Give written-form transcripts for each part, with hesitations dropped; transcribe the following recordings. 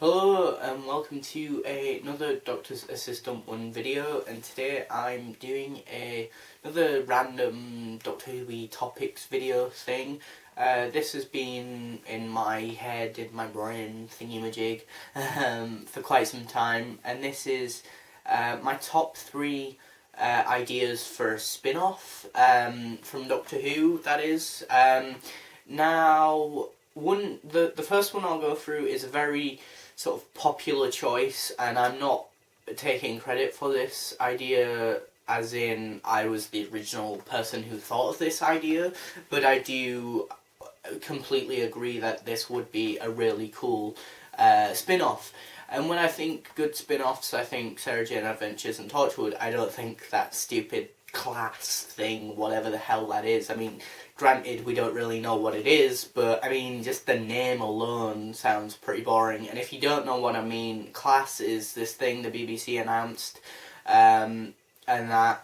Hello and welcome to another Doctor's Assistant 1 video, and today I'm doing another random Doctor Who topics video thing. This has been in my head, in my brain thingy-majig for quite some time, and this is my top 3 ideas for a spin-off from Doctor Who, that is. Now, the first one I'll go through is a very sort of popular choice, and I'm not taking credit for this idea as in I was the original person who thought of this idea, but I do completely agree that this would be a really cool spin-off. And when I think good spin-offs, I think Sarah Jane Adventures and Torchwood. I don't think that stupid class thing, whatever the hell that is. I mean, granted, we don't really know what it is, but I mean, just the name alone sounds pretty boring. And if you don't know what I mean, Class is this thing the BBC announced, and that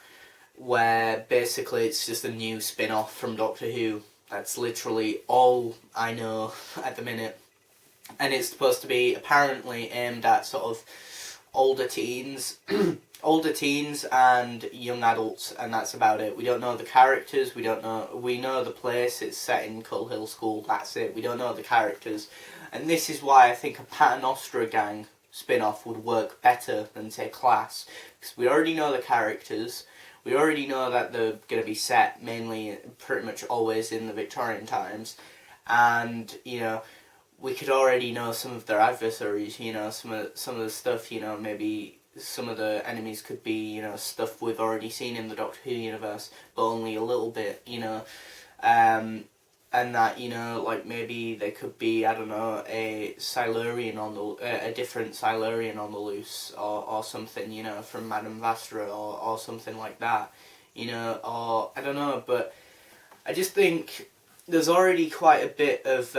where basically it's just a new spin-off from Doctor Who. That's literally all I know at the minute. And it's supposed to be apparently aimed at sort of older teens and young adults, and that's about it. We don't know the characters, we know the place, it's set in Cull Hill School, that's it. We don't know the characters. And this is why I think a Paternoster Gang spin-off would work better than, say, Class. Because we already know the characters, we already know that they're going to be set mainly, pretty much always in the Victorian times, and, you know, we could already know some of their adversaries, you know, some of the stuff, you know, maybe some of the enemies could be, you know, stuff we've already seen in the Doctor Who universe, but only a little bit, you know, and that, you know, like maybe there could be, I don't know, a different Silurian on the loose, or something, you know, from Madame Vastra, or something like that, you know, or, I don't know, but I just think there's already quite a bit of,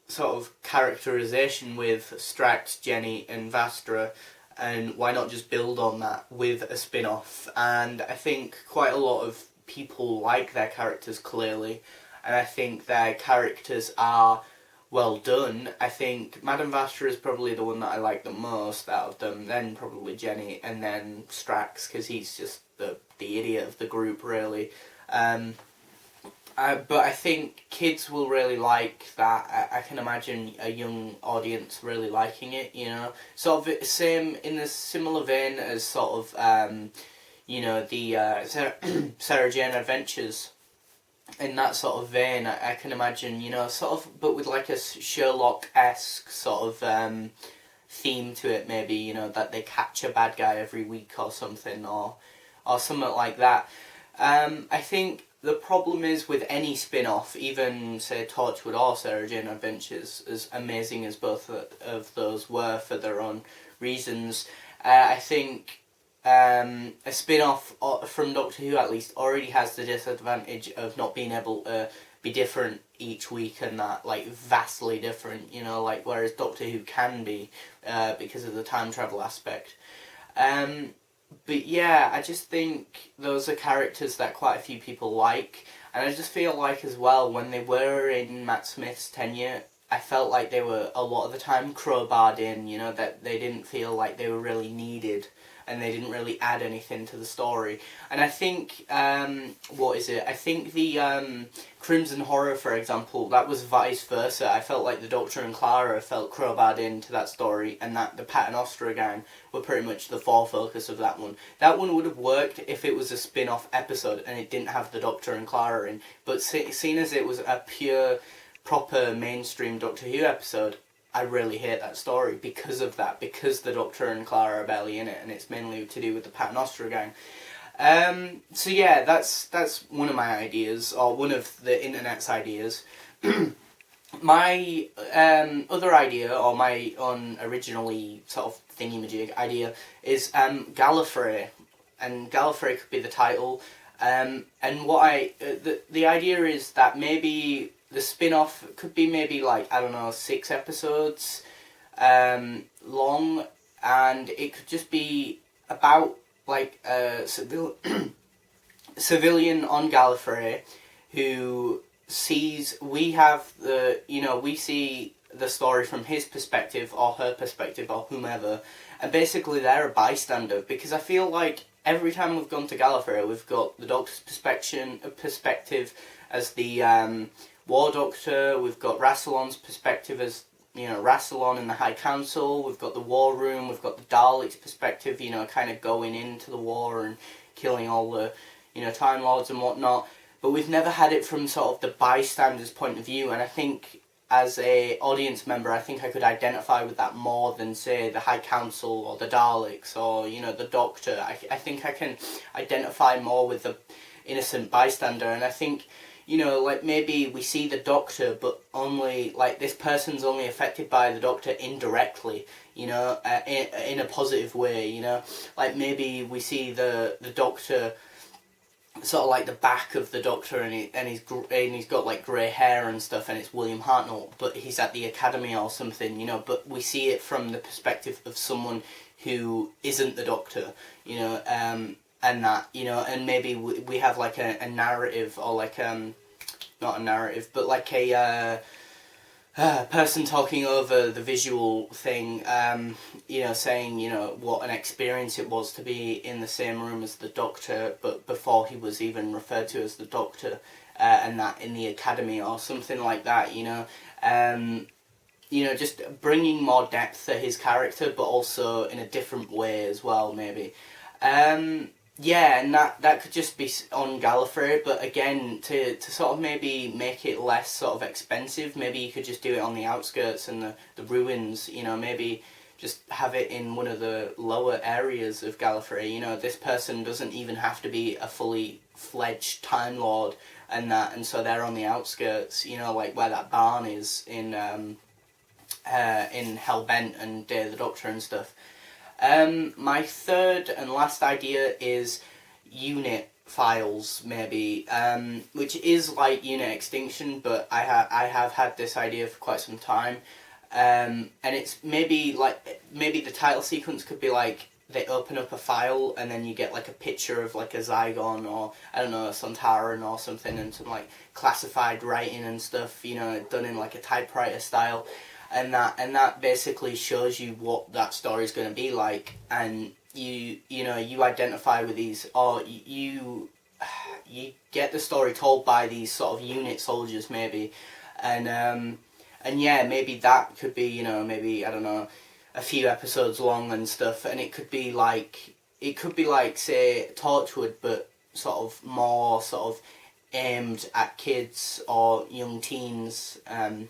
sort of characterization with Strax, Jenny and Vastra, and why not just build on that with a spin-off? And I think quite a lot of people like their characters, clearly, and I think their characters are well done. I think Madame Vastra is probably the one that I like the most out of them, then probably Jenny, and then Strax, because he's just the idiot of the group, really. But I think kids will really like that. I can imagine a young audience really liking it, you know. Sort of same, in a similar vein as sort of, you know, the Sarah Jane Adventures. In that sort of vein, I can imagine, you know, sort of, but with like a Sherlock-esque sort of theme to it, maybe, you know, that they catch a bad guy every week or something, or something like that. I think the problem is with any spin-off, even, say, Torchwood or Sarah Jane Adventures, as amazing as both of those were for their own reasons, I think a spin-off from Doctor Who, at least, already has the disadvantage of not being able to be different each week, and that, like, vastly different, you know, like, whereas Doctor Who can be, because of the time travel aspect. But yeah, I just think those are characters that quite a few people like, and I just feel like as well, when they were in Matt Smith's tenure, I felt like they were a lot of the time crowbarred in, you know, that they didn't feel like they were really needed, and they didn't really add anything to the story. And I think, I think the Crimson Horror, for example, that was vice versa. I felt like the Doctor and Clara felt crowbarred into that story, and that the Paternoster Gang were pretty much the focus of that one. That one would have worked if it was a spin-off episode and it didn't have the Doctor and Clara in, but seeing as it was a pure, proper, mainstream Doctor Who episode, I really hate that story because of that, because the Doctor and Clara are barely in it, and it's mainly to do with the Paternoster Gang. So yeah, that's one of my ideas, or one of the internet's ideas. My other idea, or my originally sort of thingy-majig idea, is Gallifrey, and Gallifrey could be the title. And what the idea is that maybe the spin-off could be maybe, like, I don't know, 6 episodes long, and it could just be about, like, a civilian on Gallifrey who sees, we see the story from his perspective or her perspective or whomever, and basically they're a bystander, because I feel like every time we've gone to Gallifrey, we've got the Doctor's perspective as the War Doctor, we've got Rassilon's perspective as, you know, Rassilon and the High Council, we've got the War Room, we've got the Daleks' perspective, you know, kind of going into the war and killing all the, you know, Time Lords and whatnot, but we've never had it from sort of the bystander's point of view, and I think as a audience member, I think I could identify with that more than, say, the High Council or the Daleks or, you know, the Doctor. I think I can identify more with the innocent bystander, and I think, you know, like, maybe we see the Doctor, but only, like, this person's only affected by the Doctor indirectly, you know, in a positive way, you know. Like, maybe we see the Doctor, sort of like the back of the Doctor, and he's got like grey hair and stuff, and it's William Hartnell, but he's at the Academy or something, you know. But we see it from the perspective of someone who isn't the Doctor, you know, and that, you know, and maybe we have like a narrative, or like not a narrative, but like a person talking over the visual thing, you know, saying, you know, what an experience it was to be in the same room as the Doctor, but before he was even referred to as the Doctor, and that in the Academy or something like that, you know. You know, just bringing more depth to his character, but also in a different way as well, maybe. Yeah, and that could just be on Gallifrey, but again, to sort of maybe make it less sort of expensive, maybe you could just do it on the outskirts and the ruins, you know, maybe just have it in one of the lower areas of Gallifrey, you know. This person doesn't even have to be a fully fledged Time Lord and that, and so they're on the outskirts, you know, like where that barn is in Hellbent and Day of the Doctor and stuff. My third and last idea is unit files, maybe, which is like Unit Extinction, but I have had this idea for quite some time, and it's maybe the title sequence could be like, they open up a file and then you get like a picture of like a Zygon, or I don't know, a Sontaran or something, and some like classified writing and stuff, you know, done in like a typewriter style. And that basically shows you what that story is going to be like, and you know, you identify with these, or you get the story told by these sort of unit soldiers, maybe, and yeah, maybe that could be, you know, maybe, I don't know, a few episodes long and stuff, and it could be like say Torchwood, but sort of more sort of aimed at kids or young teens, and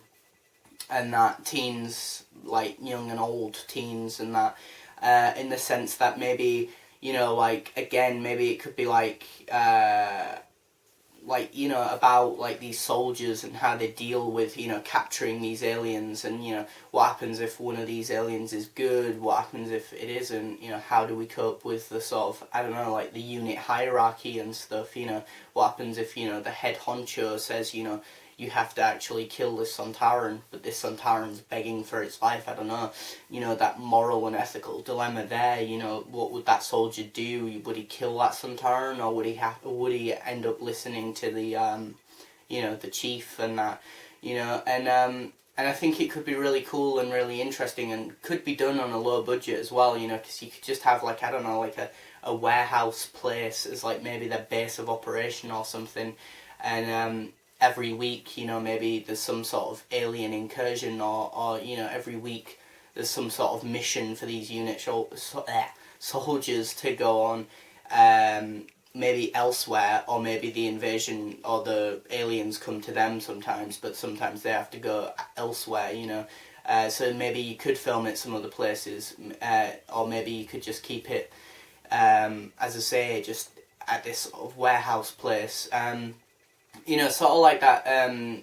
that teens, like young and old teens, and that, in the sense that maybe, you know, like, again, maybe it could be like, you know, about like these soldiers and how they deal with, you know, capturing these aliens, and, you know, what happens if one of these aliens is good, what happens if it isn't, you know, how do we cope with the sort of, I don't know, like the unit hierarchy and stuff, you know, what happens if, you know, the head honcho says, you know, you have to actually kill this Sontaran, but this Sontaran's begging for its life, I don't know, you know, that moral and ethical dilemma there, you know, what would that soldier do? Would he kill that Sontaran, or would he end up listening to the, you know, the chief and that, you know, and I think it could be really cool and really interesting, and could be done on a low budget as well, you know, because you could just have, like, I don't know, like a warehouse place as, like, maybe their base of operation or something, and, every week, you know, maybe there's some sort of alien incursion, or you know, every week there's some sort of mission for these soldiers to go on, maybe elsewhere, or maybe the invasion or the aliens come to them sometimes, but sometimes they have to go elsewhere, you know. So maybe you could film it some other places, or maybe you could just keep it, as I say, just at this sort of warehouse place. You know, sort of like that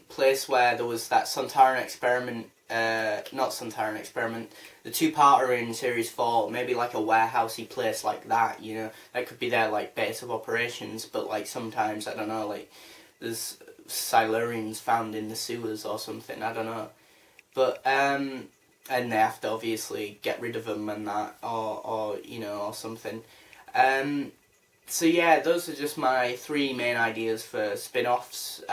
place where there was that Sontaran experiment, not Sontaran experiment, the two-parter in Series 4, maybe like a warehousey place like that, you know, that could be their, like, base of operations, but, like, sometimes, I don't know, like, there's Silurians found in the sewers or something, I don't know, but, and they have to obviously get rid of them and that, or you know, or something, So yeah, those are just my 3 main ideas for spin-offs.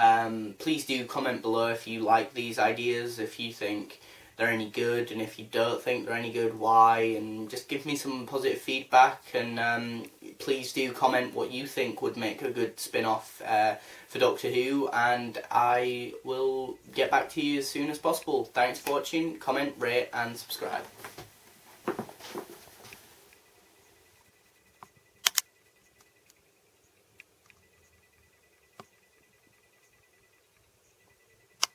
Please do comment below if you like these ideas, if you think they're any good, and if you don't think they're any good, why, and just give me some positive feedback. And please do comment what you think would make a good spin-off for Doctor Who, and I will get back to you as soon as possible. Thanks for watching, comment, rate and subscribe.